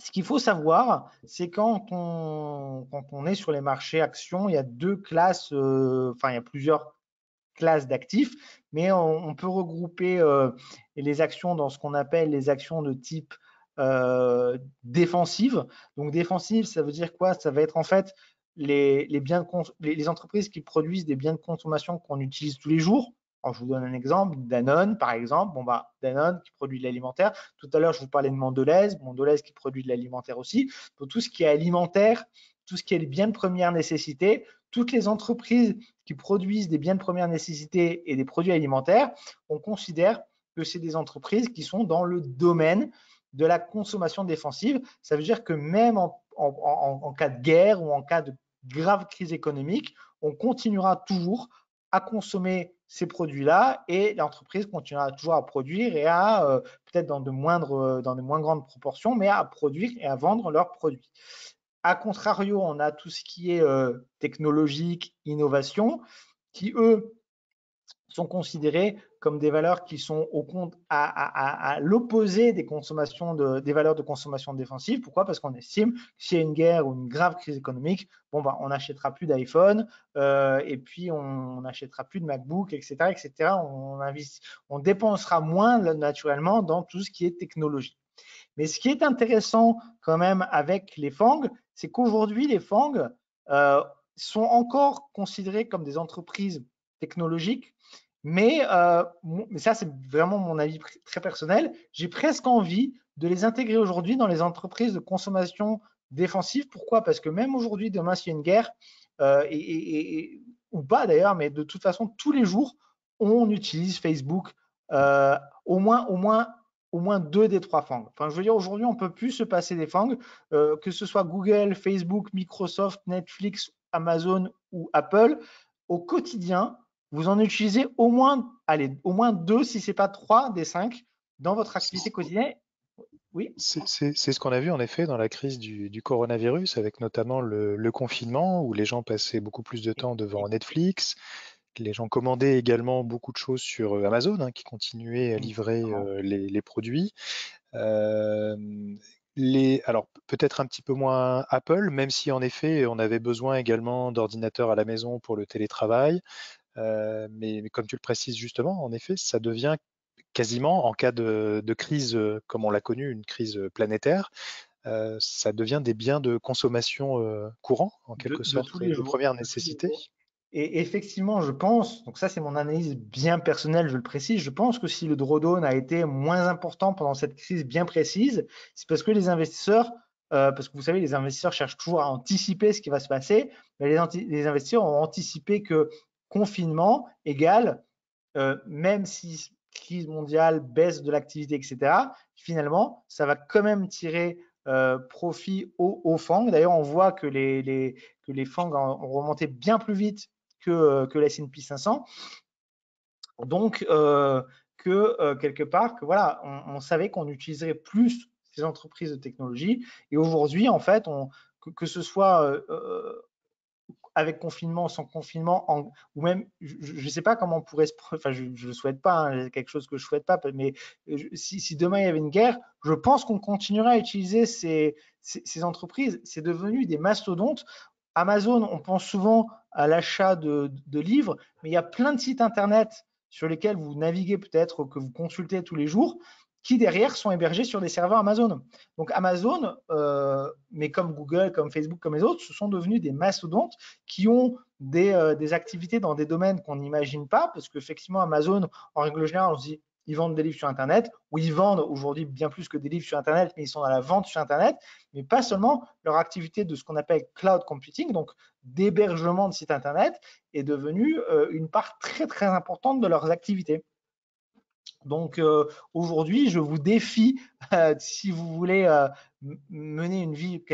ce qu'il faut savoir, c'est quand on est sur les marchés actions, il y a deux classes, enfin, il y a plusieurs classes d'actifs, mais on peut regrouper les actions dans ce qu'on appelle les actions de type défensive. Donc, défensive, ça veut dire quoi? Ça va être en fait les entreprises qui produisent des biens de consommation qu'on utilise tous les jours. Alors, je vous donne un exemple, Danone par exemple. Bon, bah, Danone qui produit de l'alimentaire. Tout à l'heure, je vous parlais de Mondelez, Mondelez qui produit de l'alimentaire aussi. Pour tout ce qui est alimentaire, tout ce qui est les biens de première nécessité, toutes les entreprises qui produisent des biens de première nécessité et des produits alimentaires, on considère que c'est des entreprises qui sont dans le domaine de la consommation défensive. Ça veut dire que même en cas de guerre ou en cas de grave crise économique, on continuera toujours à consommer ces produits-là et l'entreprise continuera toujours à produire et à, peut-être dans de moins grandes proportions, mais à produire et à vendre leurs produits. A contrario, on a tout ce qui est technologique, innovation, qui eux sont considérés comme des valeurs qui sont au compte à l'opposé des valeurs de consommation défensive. Pourquoi? Parce qu'on estime que s'il y a une guerre ou une grave crise économique, bon, bah, on n'achètera plus d'iPhone et puis on n'achètera plus de MacBook, etc., etc. On dépensera moins naturellement dans tout ce qui est technologie. Mais ce qui est intéressant quand même avec les FANG, c'est qu'aujourd'hui, les FANG sont encore considérés comme des entreprises technologiques, mais ça, c'est vraiment mon avis très personnel. J'ai presque envie de les intégrer aujourd'hui dans les entreprises de consommation défensive. Pourquoi? Parce que même aujourd'hui, demain, s'il y a une guerre, ou pas d'ailleurs, mais de toute façon, tous les jours, on utilise Facebook, euh, au moins, au moins au moins deux des trois FANG. Enfin, je veux dire, aujourd'hui, on ne peut plus se passer des FANG, que ce soit Google, Facebook, Microsoft, Netflix, Amazon ou Apple. Au quotidien, vous en utilisez au moins, allez, au moins deux, si ce n'est pas trois des cinq, dans votre activité quotidienne. Oui. C'est ce qu'on a vu en effet dans la crise du coronavirus, avec notamment le confinement, où les gens passaient beaucoup plus de temps devant Netflix. Les gens commandaient également beaucoup de choses sur Amazon, qui continuait à livrer les produits. Euh, alors peut-être un petit peu moins Apple, même si en effet on avait besoin également d'ordinateurs à la maison pour le télétravail. Mais comme tu le précises justement, en effet, ça devient quasiment en cas de crise, comme on l'a connu, une crise planétaire, ça devient des biens de consommation courant, en quelque De tous sorte, les de jours. première De tous les nécessité. jours. Et effectivement, je pense, donc ça c'est mon analyse bien personnelle, je le précise, je pense que si le drawdown a été moins important pendant cette crise bien précise, c'est parce que les investisseurs, parce que vous savez, les investisseurs cherchent toujours à anticiper ce qui va se passer, mais les investisseurs ont anticipé que confinement égale, même si crise mondiale, baisse de l'activité, etc., finalement, ça va quand même tirer profit aux FANG. D'ailleurs, on voit que les FANG ont remonté bien plus vite que la S&P 500. Donc, quelque part, que voilà, on savait qu'on utiliserait plus ces entreprises de technologie. Et aujourd'hui, en fait, que ce soit avec confinement, sans confinement, ou même, je ne sais pas comment on pourrait enfin, je ne le souhaite pas, hein, c'est quelque chose que je ne souhaite pas, mais si demain il y avait une guerre, je pense qu'on continuera à utiliser ces entreprises. C'est devenu des mastodontes. Amazon, on pense souvent à l'achat de livres, mais il y a plein de sites internet sur lesquels vous naviguez peut-être, que vous consultez tous les jours, qui derrière sont hébergés sur des serveurs Amazon. Donc Amazon, mais comme Google, comme Facebook, comme les autres, ce sont devenus des mastodontes qui ont des activités dans des domaines qu'on n'imagine pas, parce qu'effectivement Amazon, en règle générale, on se dit ils vendent des livres sur Internet, ou ils vendent aujourd'hui bien plus que des livres sur Internet, mais ils sont dans la vente sur Internet, mais pas seulement. Leur activité de ce qu'on appelle cloud computing, donc d'hébergement de sites Internet, est devenue une part très très importante de leurs activités. Donc aujourd'hui, je vous défie, si vous voulez mener une vie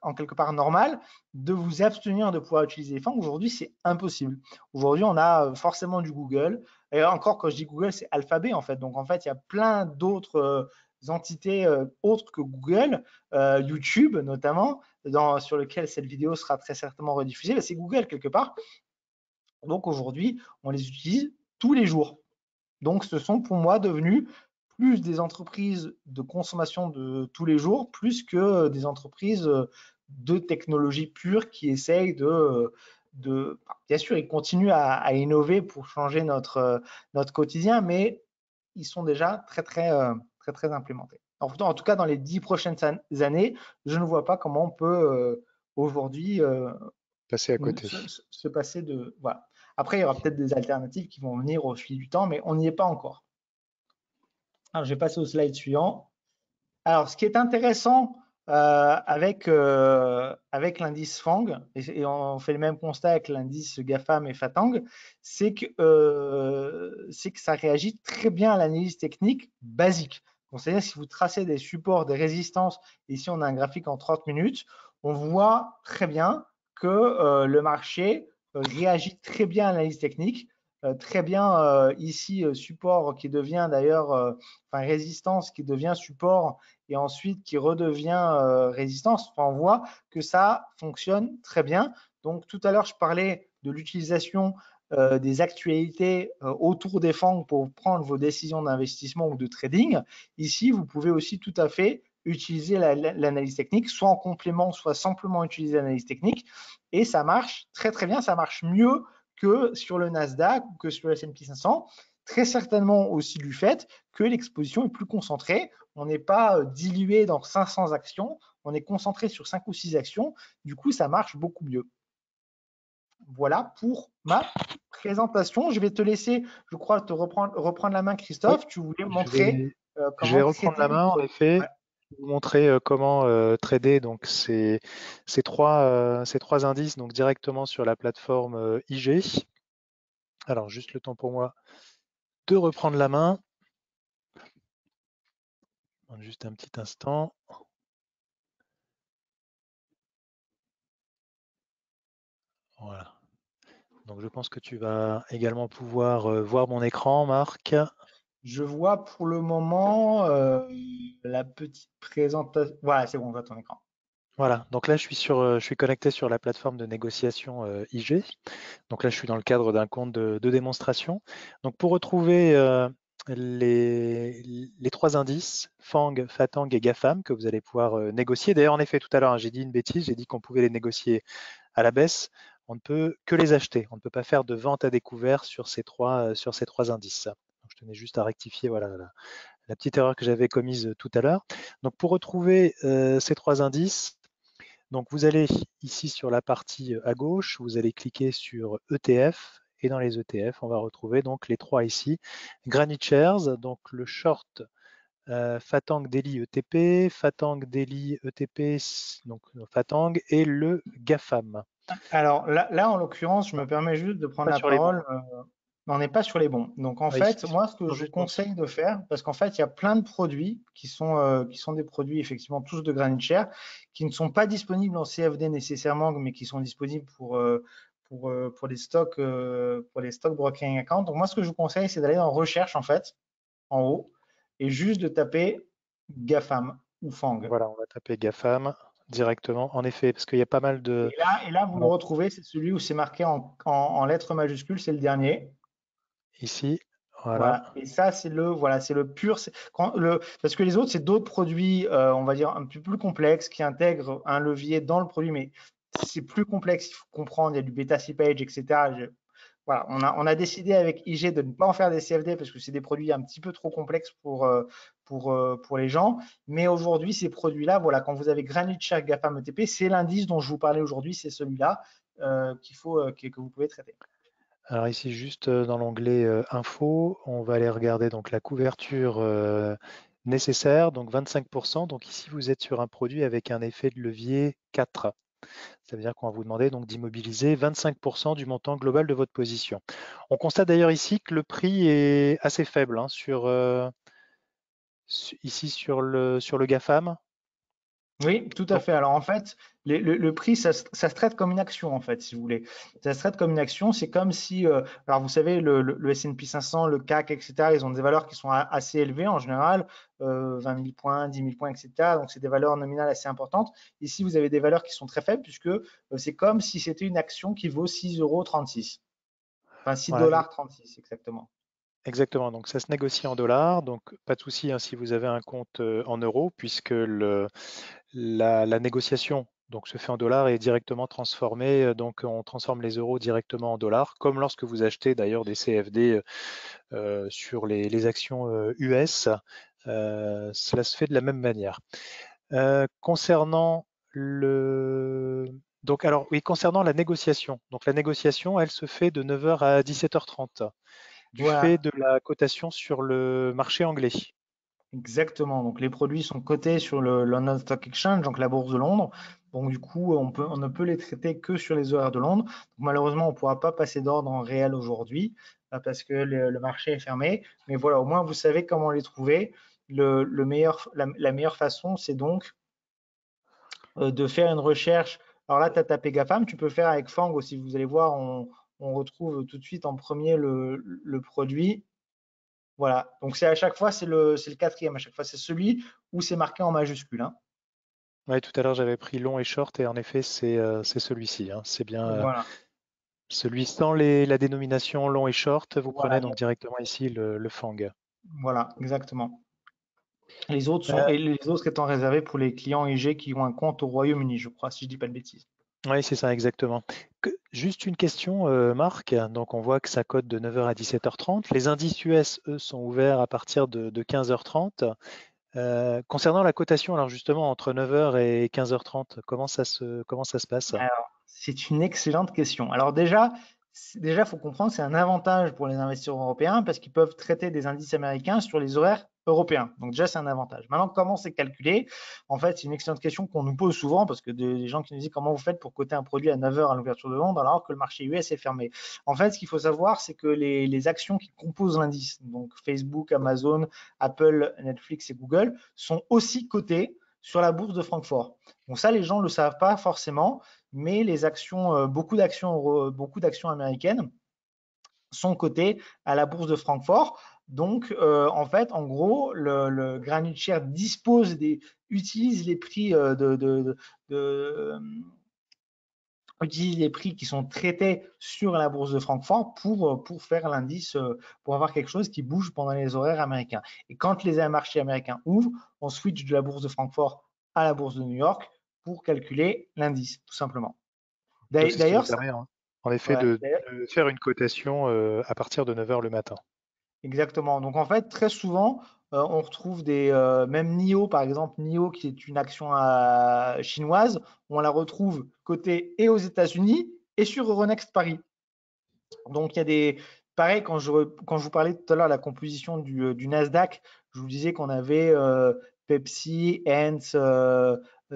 en quelque part normale, de vous abstenir de pouvoir utiliser les FANG. Aujourd'hui, c'est impossible. Aujourd'hui, on a forcément du Google. Et encore, quand je dis Google, c'est Alphabet en fait. Donc en fait, il y a plein d'autres entités autres que Google, YouTube notamment, sur lequel cette vidéo sera très certainement rediffusée. C'est Google quelque part. Donc aujourd'hui, on les utilise tous les jours. Donc, ce sont pour moi devenus plus des entreprises de consommation de tous les jours, plus que des entreprises de technologie pure qui essayent bien sûr, ils continuent à innover pour changer notre quotidien, mais ils sont déjà très, très implémentés. En tout cas, dans les 10 prochaines années, je ne vois pas comment on peut aujourd'hui Passer à côté. se passer de. Voilà. Après, il y aura peut-être des alternatives qui vont venir au fil du temps, mais on n'y est pas encore. Alors, je vais passer au slide suivant. Alors, ce qui est intéressant avec l'indice FANG, et on fait le même constat avec l'indice GAFAM et FATANG, c'est que ça réagit très bien à l'analyse technique basique. C'est-à-dire, si vous tracez des supports, des résistances, ici on a un graphique en 30 minutes, on voit très bien que le marché réagit très bien à l'analyse technique, très bien ici support qui devient d'ailleurs, enfin résistance qui devient support et ensuite qui redevient résistance. Enfin, on voit que ça fonctionne très bien. Donc tout à l'heure, je parlais de l'utilisation des actualités autour des FANG pour prendre vos décisions d'investissement ou de trading. Ici, vous pouvez aussi tout à fait utiliser l'analyse technique, soit en complément, soit simplement utiliser l'analyse technique. Et ça marche très très bien, ça marche mieux que sur le Nasdaq ou que sur le S&P 500. Très certainement aussi du fait que l'exposition est plus concentrée. On n'est pas dilué dans 500 actions, on est concentré sur 5 ou 6 actions. Du coup, ça marche beaucoup mieux. Voilà pour ma présentation. Je vais te laisser, je crois, reprendre la main, Oui, Christophe. Tu voulais je montrer vais, je vais comment reprendre traiter. la main, en Ouais. effet, vous montrer comment trader donc ces trois indices donc directement sur la plateforme IG. Alors, juste le temps pour moi de reprendre la main. Juste un petit instant. Voilà. Donc, je pense que tu vas également pouvoir voir mon écran, Marc. Je vois pour le moment la petite présentation. Voilà, c'est bon, on voit ton écran. Voilà. Donc là, je suis connecté sur la plateforme de négociation IG. Donc là, je suis dans le cadre d'un compte de démonstration. Donc pour retrouver les trois indices, FANG, FATANG et GAFAM, que vous allez pouvoir négocier. D'ailleurs, en effet, tout à l'heure, hein, j'ai dit une bêtise, j'ai dit qu'on pouvait les négocier à la baisse. On ne peut que les acheter. On ne peut pas faire de vente à découvert sur ces trois indices. Donc, je tenais juste à rectifier voilà, la petite erreur que j'avais commise tout à l'heure. Donc pour retrouver ces trois indices, Donc vous allez ici sur la partie à gauche, vous allez cliquer sur ETF et dans les ETF, on va retrouver donc les trois ici. Granite Shares, donc le short Fatang Daily ETP, Fatang Daily ETP, donc Fatang et le GAFAM. Alors là, en l'occurrence, je me permets juste de prendre Pas la sur les bons. parole. On n'est pas sur les bons. Donc en Oui, fait, ils moi, ce que sont je vous juste en dessous. conseille de faire, parce qu'en fait, il y a plein de produits qui sont des produits effectivement tous de Granite Share, qui ne sont pas disponibles en CFD nécessairement, mais qui sont disponibles pour les stocks brokering account. Donc moi, ce que je vous conseille, c'est d'aller en recherche en fait, en haut, et juste de taper GAFAM ou FANG. Voilà, on va taper GAFAM directement. En effet, parce qu'il y a pas mal de... Et là, vous le retrouvez, c'est celui où c'est marqué en lettres majuscules, c'est le dernier. Ici, voilà. Voilà. Et ça, c'est le pur. Parce que les autres, c'est d'autres produits, on va dire, un peu plus complexes qui intègrent un levier dans le produit, mais c'est plus complexe. Il faut comprendre, il y a du bêta page, etc. Voilà, on a décidé avec IG de ne pas en faire des CFD parce que c'est des produits un petit peu trop complexes pour les gens. Mais aujourd'hui, ces produits-là, voilà, quand vous avez Granite Share GAFAM ETP, c'est l'indice dont je vous parlais aujourd'hui, c'est celui-là que vous pouvez traiter. Alors ici, juste dans l'onglet Info, on va aller regarder donc la couverture nécessaire, donc 25%. Donc ici, vous êtes sur un produit avec un effet de levier 4. Ça veut dire qu'on va vous demander donc d'immobiliser 25% du montant global de votre position. On constate d'ailleurs ici que le prix est assez faible hein, ici sur le GAFAM. Oui, tout à Donc, fait. Alors en fait, le prix, ça se traite comme une action, en fait, si vous voulez. Ça se traite comme une action. C'est comme si, alors vous savez, le S&P 500, le CAC, etc., ils ont des valeurs qui sont assez élevées en général, 20 000 points, 10 000 points, etc. Donc c'est des valeurs nominales assez importantes. Ici, vous avez des valeurs qui sont très faibles puisque c'est comme si c'était une action qui vaut 6,36 €. Enfin, 6 voilà, dollars 36 exactement. exactement. Donc ça se négocie en dollars. Donc pas de souci hein, si vous avez un compte en euros, puisque la négociation donc, se fait en dollars et est directement transformée. Donc on transforme les euros directement en dollars, comme lorsque vous achetez d'ailleurs des CFD sur les actions US. Cela se fait de la même manière. Concernant le donc alors oui, concernant la négociation. Donc la négociation, elle se fait de 9h à 17h30 du fait Voilà. de la cotation sur le marché anglais. Exactement. Donc les produits sont cotés sur le London Stock Exchange, donc la bourse de Londres. Donc du coup, on ne peut les traiter que sur les horaires de Londres. Donc, malheureusement, on ne pourra pas passer d'ordre en réel aujourd'hui parce que le marché est fermé. Mais voilà, au moins vous savez comment les trouver. La meilleure façon, c'est donc de faire une recherche. Alors là, tu as tapé GAFAM, tu peux faire avec Fang aussi. Vous allez voir, on retrouve tout de suite en premier le produit. Voilà, donc c'est à chaque fois, c'est le quatrième, à chaque fois, c'est celui où c'est marqué en majuscule, hein. Ouais, tout à l'heure j'avais pris long et short et en effet c'est celui-ci, hein. C'est bien Voilà, celui sans la dénomination long et short. Vous prenez voilà, donc directement ici le Fang. voilà, exactement. Les autres Euh, et les autres étant réservés pour les clients IG qui ont un compte au Royaume-Uni, je crois, si je dis pas de bêtises. oui, c'est ça, exactement. Juste une question, Marc. Donc, on voit que ça code de 9h à 17h30. Les indices US, eux, sont ouverts à partir de 15h30. Concernant la cotation, alors justement, entre 9h et 15h30, comment ça se passe? Alors, c'est une excellente question. Alors déjà, faut comprendre, c'est un avantage pour les investisseurs européens parce qu'ils peuvent traiter des indices américains sur les horaires européens. Donc déjà, c'est un avantage. Maintenant, comment c'est calculé? En fait, c'est une excellente question qu'on nous pose souvent parce que des gens qui nous disent comment vous faites pour coter un produit à 9 heures à l'ouverture de Londres alors que le marché US est fermé. En fait, ce qu'il faut savoir, c'est que les actions qui composent l'indice, donc Facebook, Amazon, Apple, Netflix et Google, sont aussi cotées sur la bourse de Francfort. Donc ça, les gens ne le savent pas forcément, mais les actions, beaucoup d'actions américaines sont cotées à la bourse de Francfort. Donc, en fait, en gros, le Granite Share utilise les prix de, utilise les prix qui sont traités sur la bourse de Francfort pour faire l'indice, pour avoir quelque chose qui bouge pendant les horaires américains. Et quand les marchés américains ouvrent, on switch de la bourse de Francfort à la bourse de New York pour calculer l'indice, tout simplement. Donc, c'est ce qui vous D'ailleurs, permet, hein, en effet, ouais, de faire une cotation à partir de 9h le matin. exactement. Donc en fait, très souvent, On retrouve même NIO, par exemple, NIO qui est une action chinoise, on la retrouve côté et aux États-Unis et sur Euronext Paris. Donc, il y a pareil, quand je vous parlais tout à l'heure de la composition du Nasdaq, je vous disais qu'on avait Pepsi, Heinz,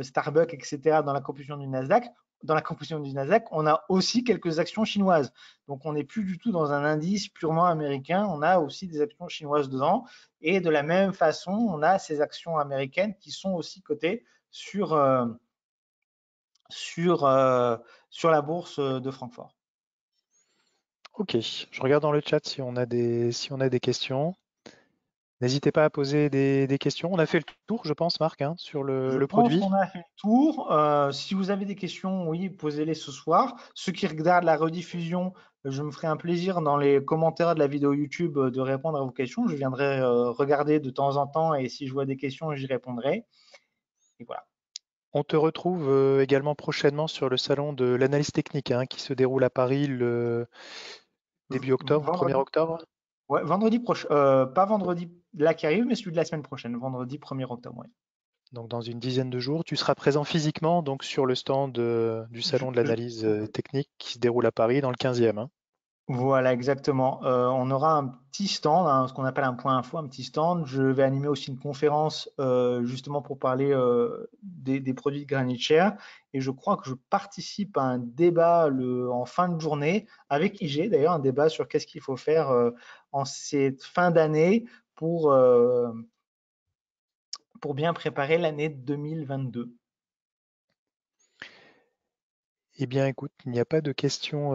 Starbucks, etc. dans la composition du Nasdaq. Dans la composition du Nasdaq, on a aussi quelques actions chinoises. Donc, on n'est plus du tout dans un indice purement américain. On a aussi des actions chinoises dedans. Et de la même façon, on a ces actions américaines qui sont aussi cotées sur, euh, sur la bourse de Francfort. Ok, je regarde dans le chat si on a des questions. N'hésitez pas à poser des questions. On a fait le tour, je pense, Marc, hein, sur Je le pense qu'on produit. a fait le tour. Si vous avez des questions, oui, posez-les ce soir. Ceux qui regardent la rediffusion, je me ferai un plaisir dans les commentaires de la vidéo YouTube de répondre à vos questions. Je viendrai regarder de temps en temps et si je vois des questions, j'y répondrai. Et voilà. On te retrouve également prochainement sur le salon de l'analyse technique hein, qui se déroule à Paris le début octobre, 1er Vendredi, octobre. ouais, vendredi prochain, pas vendredi là qui arrive, mais celui de la semaine prochaine, vendredi 1er octobre. Ouais. Donc dans une dizaine de jours, tu seras présent physiquement donc sur le stand du Je- salon de je- l'analyse technique qui se déroule à Paris dans le 15e. Hein. Voilà, exactement. On aura un petit stand, ce qu'on appelle un point info, un petit stand. Je vais animer aussi une conférence justement pour parler des produits de Granite Share. Et je crois que je participe à un débat en fin de journée avec IG, d'ailleurs, un débat sur qu'est-ce qu'il faut faire en cette fin d'année pour bien préparer l'année 2022. Eh bien écoute, il n'y a pas de questions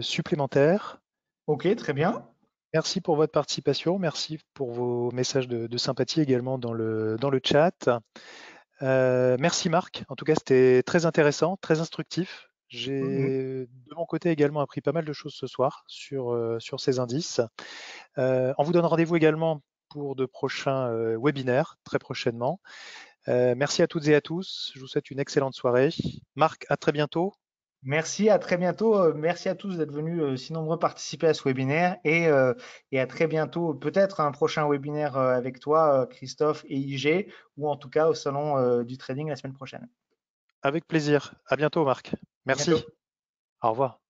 supplémentaires. Ok, très bien. Merci pour votre participation, merci pour vos messages de sympathie également dans le chat. Merci Marc, en tout cas c'était très intéressant, très instructif. J'ai de mon côté également appris pas mal de choses ce soir sur ces indices. On vous donne rendez-vous également pour de prochains webinaires très prochainement. Merci à toutes et à tous, je vous souhaite une excellente soirée. Marc, à très bientôt. Merci, à très bientôt. Merci à tous d'être venus si nombreux participer à ce webinaire et à très bientôt, peut-être un prochain webinaire avec toi, Christophe et IG, ou en tout cas au salon du trading la semaine prochaine. Avec plaisir. À bientôt Marc. À bientôt. Merci. Au revoir.